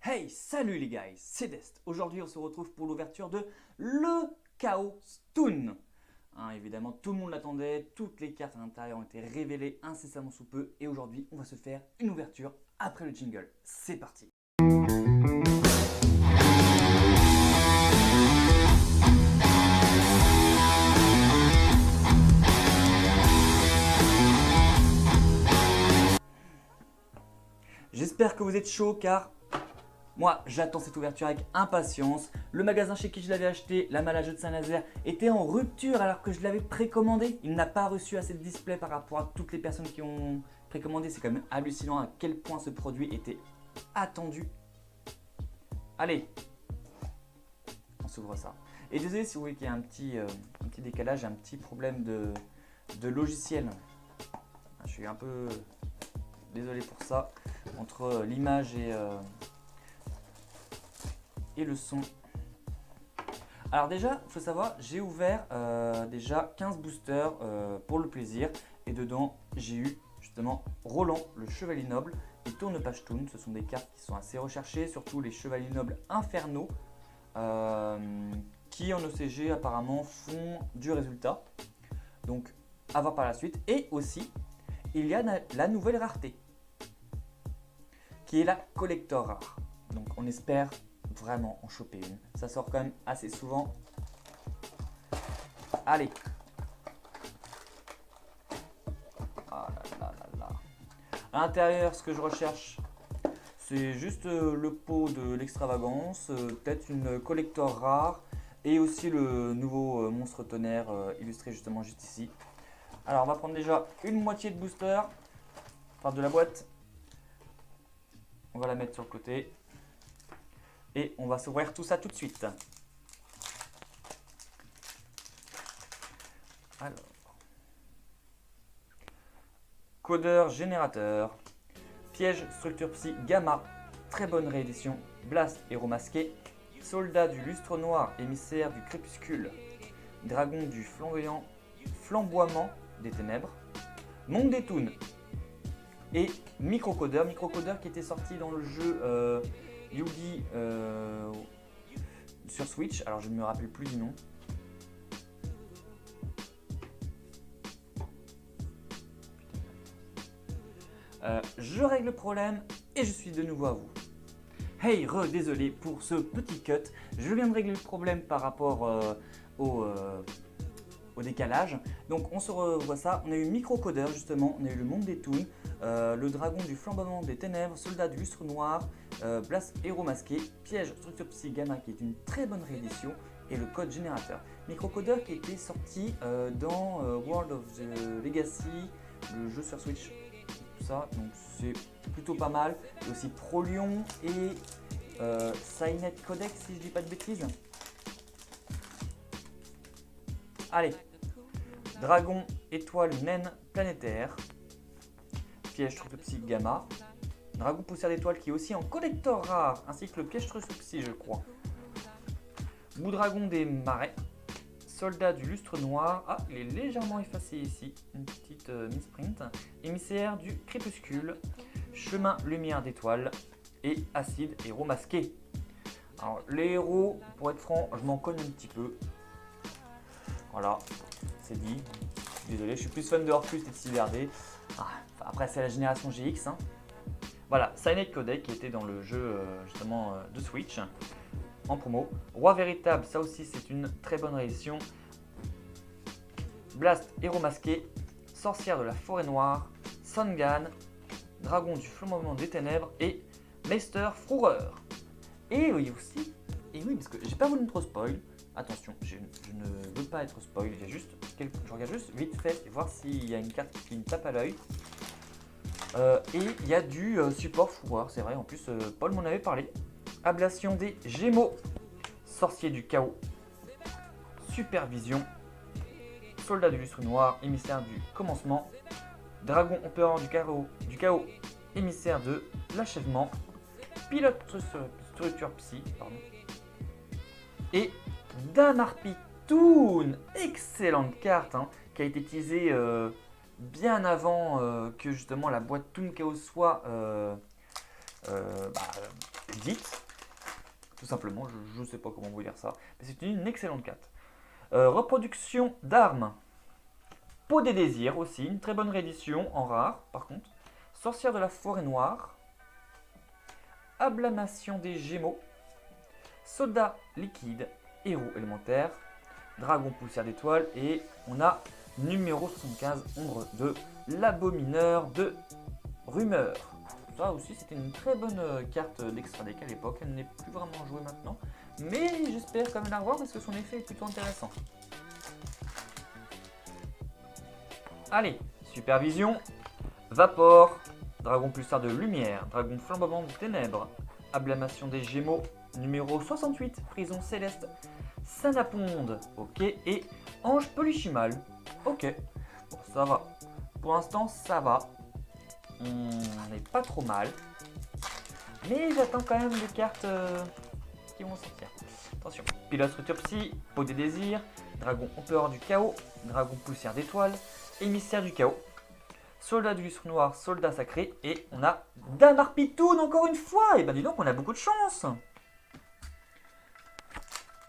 Hey, salut les guys, c'est Dest. Aujourd'hui, on se retrouve pour l'ouverture de le Chaos Toon. Évidemment, tout le monde l'attendait, toutes les cartes à l'intérieur ont été révélées incessamment sous peu. Et aujourd'hui, on va se faire une ouverture après le jingle. C'est parti. J'espère que vous êtes chaud car moi, j'attends cette ouverture avec impatience. Le magasin chez qui je l'avais acheté, la Malle à jeux de Saint-Nazaire, était en rupture alors que je l'avais précommandé. Il n'a pas reçu assez de display par rapport à toutes les personnes qui ont précommandé. C'est quand même hallucinant à quel point ce produit était attendu. Allez, on s'ouvre ça. Et désolé si vous voyez qu'il y a un petit décalage, un petit problème de logiciel. Je suis un peu désolé pour ça. Entre l'image et le son. Alors déjà, il faut savoir, j'ai ouvert déjà 15 boosters pour le plaisir. Et dedans, j'ai eu justement Roland, le Chevalier Noble et Tourne-Page Toon. Ce sont des cartes qui sont assez recherchées, surtout les Chevaliers Nobles Infernaux, qui en OCG apparemment font du résultat. Donc, à voir par la suite. Et aussi, il y a la nouvelle rareté, qui est la Collector Rare. Donc, on espère vraiment en choper une. Ça sort quand même assez souvent. Allez. Ah là là là là. À l'intérieur, ce que je recherche, c'est juste le pot de l'extravagance, peut-être une collector rare et aussi le nouveau monstre tonnerre illustré justement juste ici. Alors, on va prendre déjà une moitié de booster, enfin de la boîte. On va la mettre sur le côté. Et on va s'ouvrir tout ça tout de suite. Alors. Codeur générateur. Piège structure psy gamma. Très bonne réédition. Blast héros masqué. Soldat du lustre noir émissaire du crépuscule. Dragon du flamboiement des ténèbres. Monde des Toons. Et microcodeur. Microcodeur qui était sorti dans le jeu Yugi sur Switch, alors je ne me rappelle plus du nom. Je règle le problème et je suis de nouveau à vous. Hey, désolé pour ce petit cut. Je viens de régler le problème par rapport au décalage. Donc on se revoit ça. On a eu Microcodeur justement, on a eu le Monde des Toons, le Dragon du flamboiement des ténèbres, Soldat du lustre noir, Blast héros masqué, Piège structure psy gamma qui est une très bonne réédition et le code générateur. Microcodeur qui était sorti dans World of the Legacy, le jeu sur Switch, tout ça, donc c'est plutôt pas mal. Il y a aussi Prolion et Cynet Codex si je dis pas de bêtises. Allez, Dragon, étoile, naine, planétaire, Piège structure psy gamma, Dragon poussière d'étoile qui est aussi en collector rare, ainsi que le piège structure psy je crois. Boudragon des marais, Soldat du lustre noir, ah il est légèrement effacé ici, une petite misprint, émissaire du crépuscule, chemin lumière d'étoile et acide héros masqué. Alors les héros, pour être franc, je m'en connais un petit peu. Voilà, c'est dit. Désolé, je suis plus fan de Orcus et de Cyberdé. Après, c'est la génération GX. Voilà, Cynet Codex qui était dans le jeu justement de Switch en promo. Roi véritable, ça aussi c'est une très bonne réédition. Blast héros masqué, sorcière de la forêt noire, Songan, dragon du flamboiement des ténèbres et Meister Froureur. Et oui aussi, et oui parce que j'ai pas voulu trop spoil. Attention, je ne veux pas être spoil, je regarde juste vite fait et voir s'il y a une carte qui me tape à l'œil. Et il y a du support fourreur, c'est vrai, en plus Paul m'en avait parlé. Ablation des Gémeaux, sorcier du chaos, supervision, soldat du lustre noir, émissaire du commencement, dragon empereur du chaos, émissaire de l'achèvement, pilote structure psy, pardon, et Danarpi Toon, excellente carte qui a été teasée bien avant que justement la boîte Toon Chaos soit vite. Tout simplement, je ne sais pas comment vous dire ça. Mais c'est une excellente carte. Reproduction d'armes. Peau des désirs aussi, une très bonne réédition en rare par contre. Sorcière de la forêt noire. Ablamation des Gémeaux. Soldat liquide. Héros élémentaire. Dragon poussière d'étoiles. Et on a numéro 75, ombre de l'abomineur de rumeur. Ça aussi c'était une très bonne carte d'extra deck à l'époque. Elle n'est plus vraiment jouée maintenant. Mais j'espère quand même la revoir parce que son effet est plutôt intéressant. Allez, supervision. Vapor. Dragon pulsar de lumière. Dragon flambement de ténèbres. Ablamation des Gémeaux. Numéro 68. Prison céleste. Sanaponde. Ok. Et Ange Polychimal. Ok. Bon, ça va. Pour l'instant, ça va. On n'est pas trop mal. Mais j'attends quand même des cartes qui vont sortir. Attention. Pilote Autopsie. Peau des désirs. Dragon empereur du chaos. Dragon poussière d'étoiles. Émissaire du chaos. Soldat du lustre noir. Soldat sacré. Et on a Damar Pitoun encore une fois. Et ben dis donc, on a beaucoup de chance.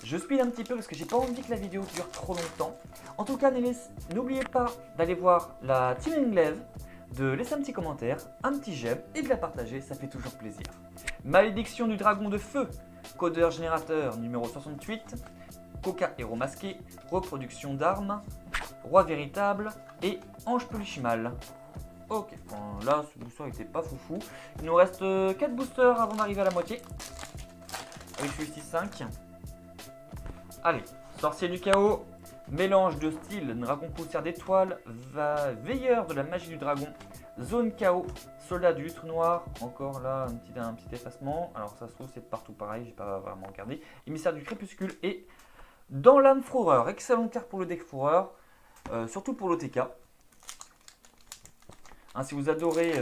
Je speed un petit peu parce que j'ai pas envie que la vidéo dure trop longtemps. En tout cas, n'oubliez pas d'aller voir la Team Englève, de laisser un petit commentaire, un petit j'aime et de la partager, ça fait toujours plaisir. Malédiction du dragon de feu, codeur générateur numéro 68, Coca héros masqué, reproduction d'armes, roi véritable et ange polychimal. Ok, bon, là ce booster n'était pas foufou. Il nous reste 4 boosters avant d'arriver à la moitié. Avec celui-ci 5. Allez, sorcier du chaos, mélange de style, dragon poussière d'étoiles, veilleur de la magie du dragon, zone chaos, soldat du lustre noir, encore là un petit effacement, alors ça se trouve c'est partout pareil, j'ai pas vraiment regardé, émissaire du crépuscule et dans l'âme fourreur, excellente carte pour le deck fourreur, surtout pour l'OTK. Hein, si vous adorez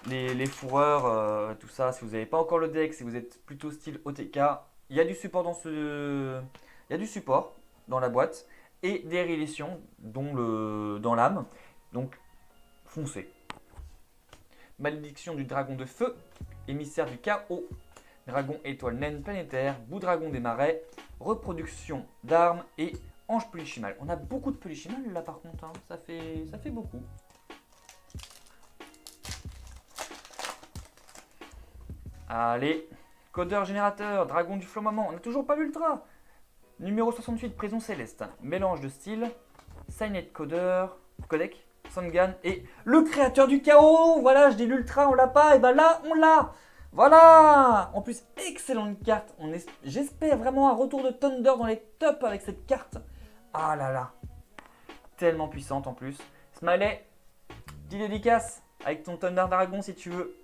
les fourreurs, tout ça, si vous n'avez pas encore le deck, si vous êtes plutôt style OTK, il y a du support dans la boîte et des rééditions dans l'âme. Donc foncez. Malédiction du dragon de feu, émissaire du chaos, dragon étoile naine planétaire, bout dragon des marais, reproduction d'armes et ange polychimal. On a beaucoup de polychimal là par contre, hein. Ça fait beaucoup. Allez. Codeur générateur, dragon du flambement, on n'a toujours pas l'ultra. Numéro 68, prison céleste, mélange de style, Signet codeur, codec, Sangan et le créateur du chaos. Voilà, je dis l'ultra, on l'a pas, et ben là, on l'a. Voilà. En plus, excellente carte. J'espère vraiment un retour de Thunder dans les tops avec cette carte. Ah là là. Tellement puissante en plus. Smiley, petite dédicace avec ton Thunder Dragon si tu veux.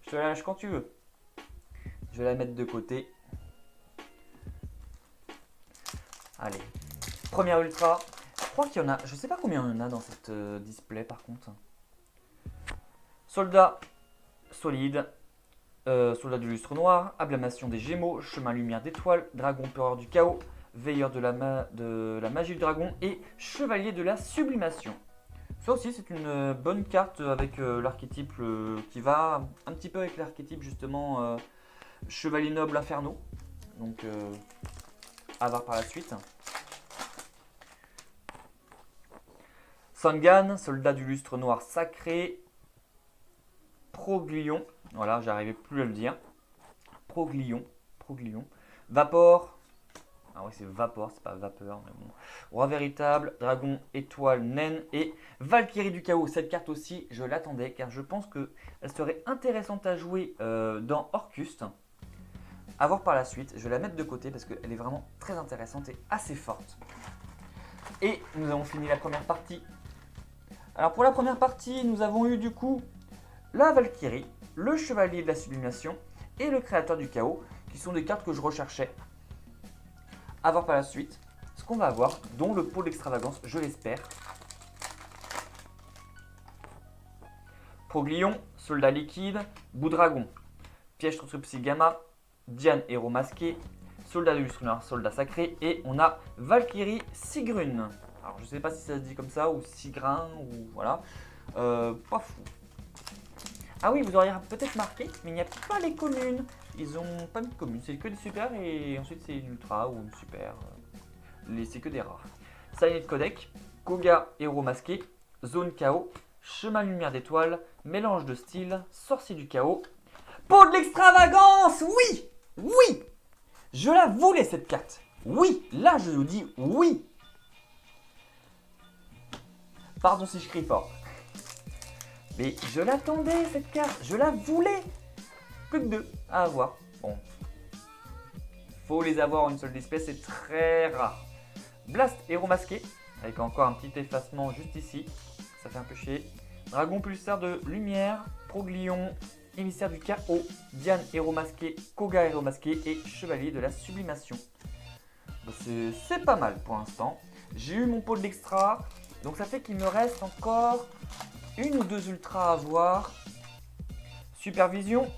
Je te la lâche quand tu veux. Je vais la mettre de côté. Allez, première ultra. Je crois qu'il y en a, je sais pas combien il y en a dans cette display par contre. Soldat solide, soldat du lustre noir, ablamation des Gémeaux, chemin lumière d'étoiles, dragon empereur du chaos, veilleur de la magie du dragon et chevalier de la sublimation. Ça aussi c'est une bonne carte avec l'archétype qui va un petit peu avec l'archétype justement chevalier noble inferno. Donc à voir par la suite. Sangan, soldat du lustre noir sacré. Proglion, voilà, j'arrivais plus à le dire. Proglion. Vapor. Ah oui, c'est vapor, c'est pas vapeur. Mais bon. Roi véritable, dragon, étoile, naine et Valkyrie du chaos. Cette carte aussi, je l'attendais car je pense qu'elle serait intéressante à jouer dans Orcust. À voir par la suite, je vais la mettre de côté parce qu'elle est vraiment très intéressante et assez forte. Et nous avons fini la première partie. Alors pour la première partie, nous avons eu du coup la Valkyrie, le chevalier de la sublimation et le créateur du chaos, qui sont des cartes que je recherchais. À voir par la suite ce qu'on va avoir, dont le pôle d'extravagance, je l'espère. Proglion, soldat liquide, bout dragon, piège Autopsie gamma, Diane héros masqué, soldat du lustre noir, soldat sacré et on a Valkyrie Sigrun. Alors je sais pas si ça se dit comme ça ou Sigrin ou voilà, pas fou. Ah oui, vous auriez peut-être marqué, mais il n'y a pas les communes. Ils ont pas mis de communes, c'est que des super et ensuite c'est une ultra ou une super. C'est que des rares. Silent Codec, Koga héros masqué, Zone Chaos, Chemin Lumière d'étoiles, Mélange de style, Sorcier du chaos. Pot de l'extravagance. Oui. Oui. Je la voulais cette carte. Oui. Là je vous dis oui. Pardon si je crie fort. Mais je l'attendais cette carte. Je la voulais. Plus que 2 à avoir. Bon. Faut les avoir en une seule espèce, c'est très rare. Blast héros masqué, avec encore un petit effacement juste ici. Ça fait un peu chier. Dragon pulsar de lumière, Proglion, émissaire du chaos, Diane héros masqué, Koga héros masqué et chevalier de la sublimation. C'est pas mal pour l'instant. J'ai eu mon pot de l'extra, donc ça fait qu'il me reste encore une ou deux ultras à avoir. Supervision,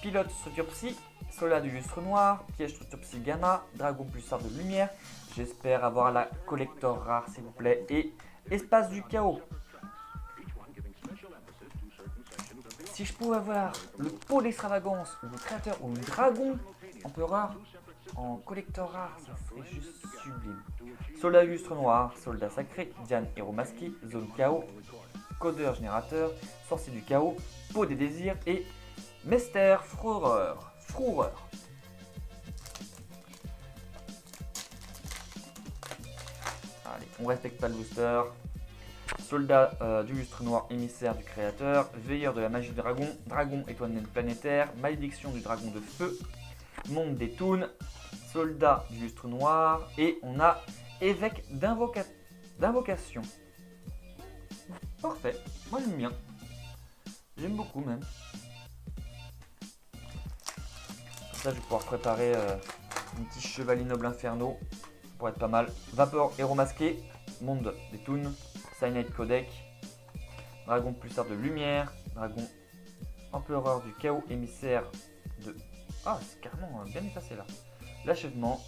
pilote structure psy, soldat du lustre noir, piège structure psy gamma, dragon pulsar de lumière. J'espère avoir la collector rare s'il vous plaît et espace du chaos. Si je pouvais avoir le pot d'extravagance ou le créateur ou le dragon empereur en collector rare, ça serait juste sublime. Soldat lustre noir, soldat sacré, Diane héros masqué, zone chaos, codeur générateur, sorcier du chaos, pot des désirs et Mester Frureur. Allez, on respecte pas le booster. Soldat du lustre noir, émissaire du créateur, veilleur de la magie du dragon, dragon étoile planétaire, malédiction du dragon de feu, monde des toons, soldat du lustre noir et on a évêque d'invocation. Parfait, moi j'aime bien. J'aime beaucoup même. Comme ça je vais pouvoir préparer un petit chevalier noble inferno pour être pas mal. Vapor héros masqué, monde des toons. Silent Codec, dragon pulsar de lumière, dragon empereur du chaos, émissaire de... Ah, c'est carrément bien effacé là. L'achèvement,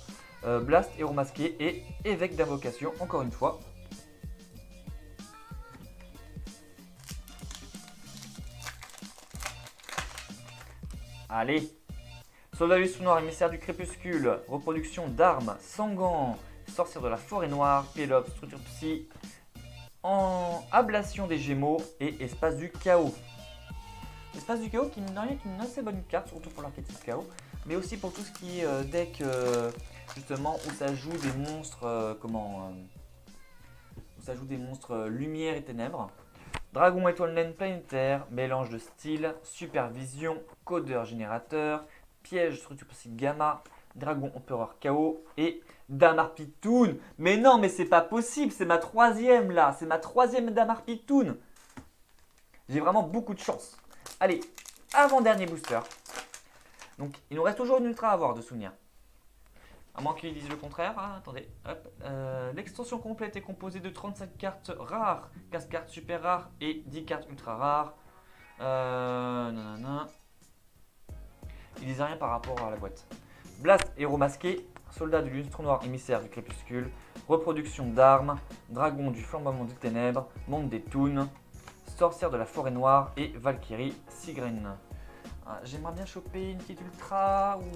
blast, héros masqué et évêque d'invocation, encore une fois. Allez. Soldat lustre noir, émissaire du crépuscule, reproduction d'armes, Sangan, sorcière de la forêt noire, Pélops, structure psy, en ablation des Gémeaux et espace du chaos. Espace du chaos qui, mine de rien, est une assez bonne carte, surtout pour l'archétype chaos, mais aussi pour tout ce qui est deck justement où ça joue des monstres, où ça joue des monstres lumière et ténèbres. Dragon étoile naine planétaire, mélange de style, supervision, codeur générateur, piège structure psy gamma, dragon empereur chaos et Damar Pitoun. Mais non, mais c'est pas possible, c'est ma troisième là, c'est ma troisième Damar Pitoun. J'ai vraiment beaucoup de chance. Allez, avant-dernier booster. Donc, il nous reste toujours une ultra à avoir de souvenirs. À moins qu'ils disent le contraire. Ah, attendez. L'extension complète est composée de 35 cartes rares, 15 cartes super rares et 10 cartes ultra rares. Nanana. Ils disent rien par rapport à la boîte. Blast, héros masqué, soldat du lustre noir, émissaire du crépuscule, reproduction d'armes, dragon du flambement des ténèbres, monde des toons, sorcière de la forêt noire et Valkyrie Sigrene. J'aimerais bien choper une petite ultra ou...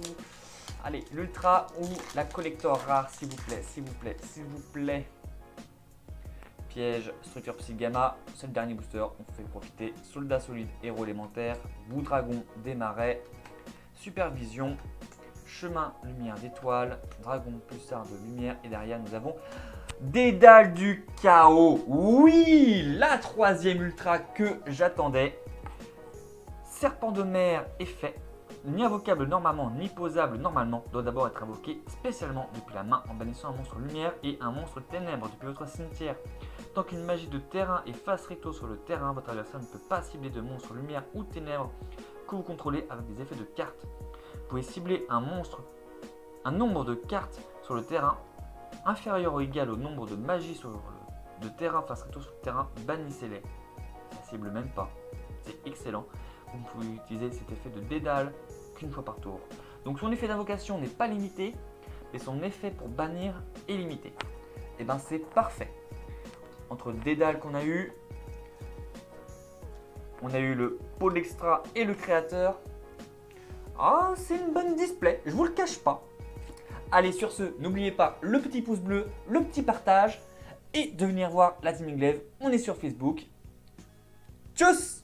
Allez, l'ultra ou la collector rare, s'il vous plaît, s'il vous plaît, s'il vous plaît. Piège, structure psy gamma, c'est le dernier booster, on fait profiter. Soldat solide, héros élémentaire, bout dragon des marais, supervision, chemin lumière d'étoiles, dragon pulsar de lumière et derrière nous avons Dédale du chaos. Oui, la troisième ultra que j'attendais. Serpent de mer effet. Ni invocable normalement, ni posable normalement, doit d'abord être invoqué spécialement depuis la main en bannissant un monstre lumière et un monstre ténèbres depuis votre cimetière. Tant qu'une magie de terrain est face recto sur le terrain, votre adversaire ne peut pas cibler de monstre lumière ou ténèbres que vous contrôlez avec des effets de cartes. Vous pouvez cibler un nombre de cartes sur le terrain inférieur ou égal au nombre de magies de terrain face recto sur le terrain, bannissez-les. Ça cible même pas. C'est excellent. Vous pouvez utiliser cet effet de dédale qu'une fois par tour. Donc son effet d'invocation n'est pas limité, mais son effet pour bannir est limité. Et ben c'est parfait. Entre le dédale qu'on a eu, On a eu le pôle extra et le créateur. Ah, c'est une bonne display, je vous le cache pas. Allez, sur ce, n'oubliez pas le petit pouce bleu, le petit partage et de venir voir la Team Glaive. On est sur Facebook. Tchuss!